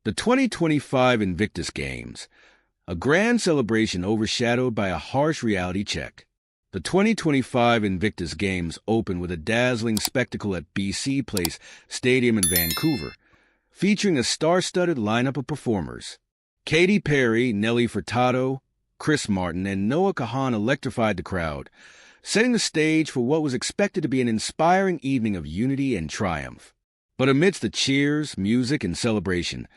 The 2025 Invictus Games, a grand celebration overshadowed by a harsh reality check. The 2025 Invictus Games opened with a dazzling spectacle at BC Place Stadium in Vancouver, featuring a star-studded lineup of performers. Katy Perry, Nelly Furtado, Chris Martin, and Noah Kahan electrified the crowd, setting the stage for what was expected to be an inspiring evening of unity and triumph. But amidst the cheers, music, and celebration,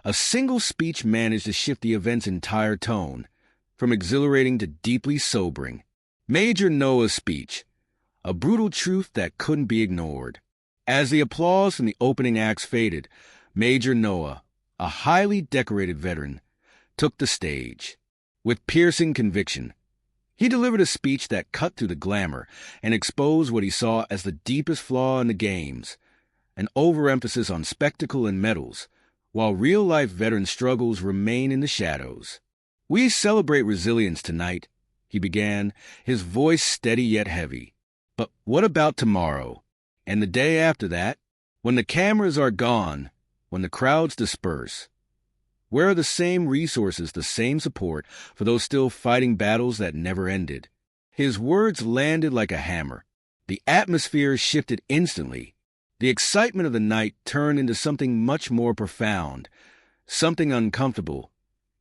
a single speech managed to shift the event's entire tone, from exhilarating to deeply sobering. Major Noah's speech, a brutal truth that couldn't be ignored. As the applause from the opening acts faded, Major Noah, a highly decorated veteran, took the stage. With piercing conviction, he delivered a speech that cut through the glamour and exposed what he saw as the deepest flaw in the games, an overemphasis on spectacle and medals, while real-life veteran struggles remain in the shadows. "We celebrate resilience tonight," he began, his voice steady yet heavy. "But what about tomorrow? And the day after that? When the cameras are gone, when the crowds disperse? Where are the same resources, the same support for those still fighting battles that never ended?" His words landed like a hammer. The atmosphere shifted instantly. The excitement of the night turned into something much more profound, something uncomfortable,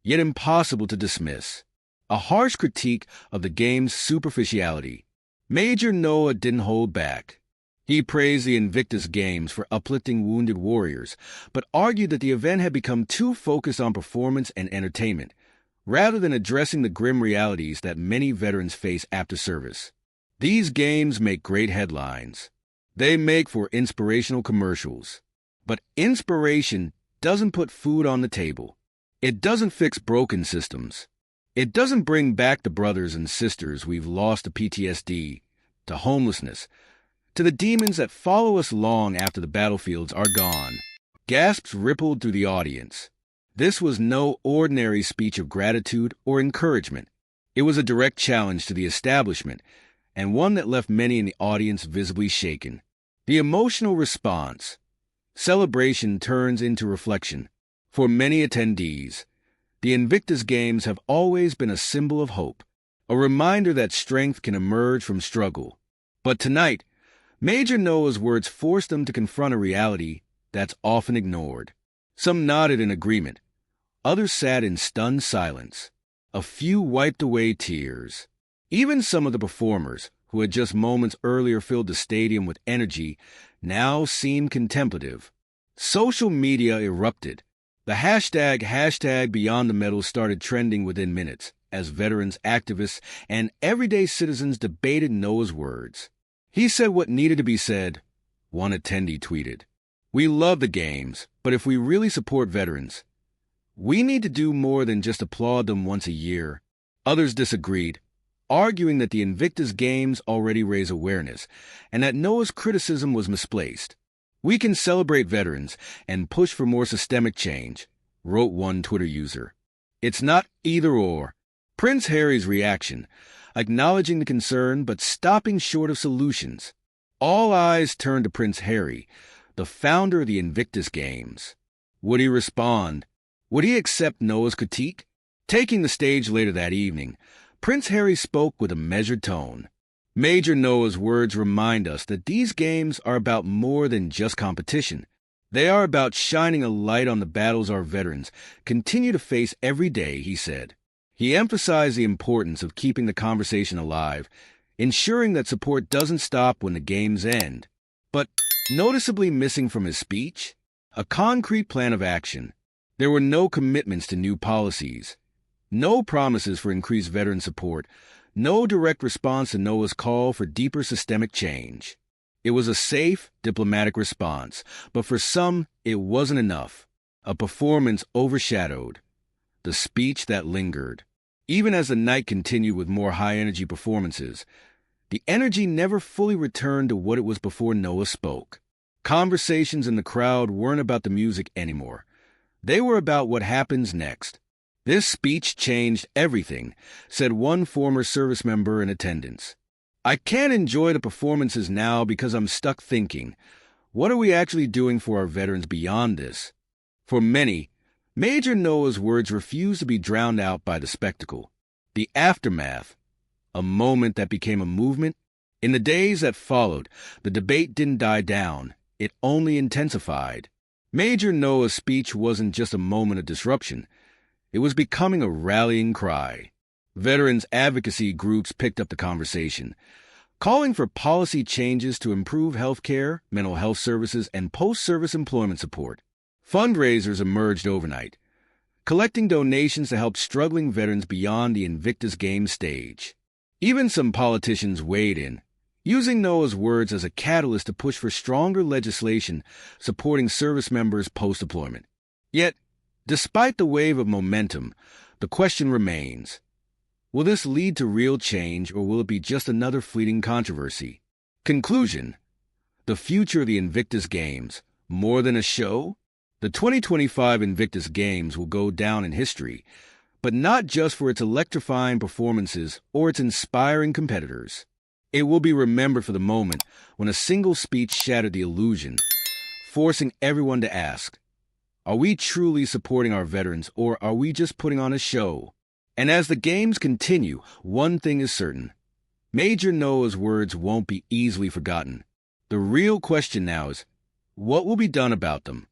yet impossible to dismiss. A harsh critique of the game's superficiality. Major Noah didn't hold back. He praised the Invictus Games for uplifting wounded warriors, but argued that the event had become too focused on performance and entertainment, rather than addressing the grim realities that many veterans face after service. These games make great headlines. They make for inspirational commercials. But inspiration doesn't put food on the table. It doesn't fix broken systems. It doesn't bring back the brothers and sisters we've lost to PTSD, to homelessness, to the demons that follow us long after the battlefields are gone. Gasps rippled through the audience. This was no ordinary speech of gratitude or encouragement. It was a direct challenge to the establishment, and one that left many in the audience visibly shaken. The emotional response. Celebration turns into reflection. For many attendees, the Invictus Games have always been a symbol of hope, a reminder that strength can emerge from struggle. But tonight, Major Noah's words forced them to confront a reality that's often ignored. Some nodded in agreement. Others sat in stunned silence. A few wiped away tears. Even some of the performers, who had just moments earlier filled the stadium with energy, now seemed contemplative. Social media erupted. The hashtag Beyond the Medals started trending within minutes, as veterans, activists, and everyday citizens debated Noah's words. "He said what needed to be said," one attendee tweeted. "We love the games, but if we really support veterans, we need to do more than just applaud them once a year." Others disagreed, arguing that the Invictus Games already raise awareness, and that Noah's criticism was misplaced. "We can celebrate veterans and push for more systemic change," wrote one Twitter user. "It's not either or." Prince Harry's reaction, acknowledging the concern but stopping short of solutions. All eyes turned to Prince Harry, the founder of the Invictus Games. Would he respond? Would he accept Noah's critique? Taking the stage later that evening, Prince Harry spoke with a measured tone. Major Noah's words remind us that these games are about more than just competition. They are about shining a light on the battles our veterans continue to face every day, he said. He emphasized the importance of keeping the conversation alive, ensuring that support doesn't stop when the games end. But noticeably missing from his speech, a concrete plan of action. There were no commitments to new policies, no promises for increased veteran support, no direct response to Noah's call for deeper systemic change. It was a safe, diplomatic response, but for some, it wasn't enough. A performance overshadowed. The speech that lingered. Even as the night continued with more high-energy performances, the energy never fully returned to what it was before Noah spoke. Conversations in the crowd weren't about the music anymore. They were about what happens next. "This speech changed everything," said one former service member in attendance. "I can't enjoy the performances now because I'm stuck thinking, what are we actually doing for our veterans beyond this?" For many, Major Noah's words refused to be drowned out by the spectacle. The aftermath, a moment that became a movement. In the days that followed, the debate didn't die down, it only intensified. Major Noah's speech wasn't just a moment of disruption, it was becoming a rallying cry. Veterans advocacy groups picked up the conversation, calling for policy changes to improve health care, mental health services, and post-service employment support. Fundraisers emerged overnight, collecting donations to help struggling veterans beyond the Invictus Games stage. Even some politicians weighed in, using Noah's words as a catalyst to push for stronger legislation supporting service members post-deployment. Yet, despite the wave of momentum, the question remains, will this lead to real change or will it be just another fleeting controversy? Conclusion: the future of the Invictus Games, more than a show? The 2025 Invictus Games will go down in history, but not just for its electrifying performances or its inspiring competitors. It will be remembered for the moment when a single speech shattered the illusion, forcing everyone to ask, are we truly supporting our veterans or are we just putting on a show? And as the games continue, one thing is certain. Major Noah's words won't be easily forgotten. The real question now is, what will be done about them?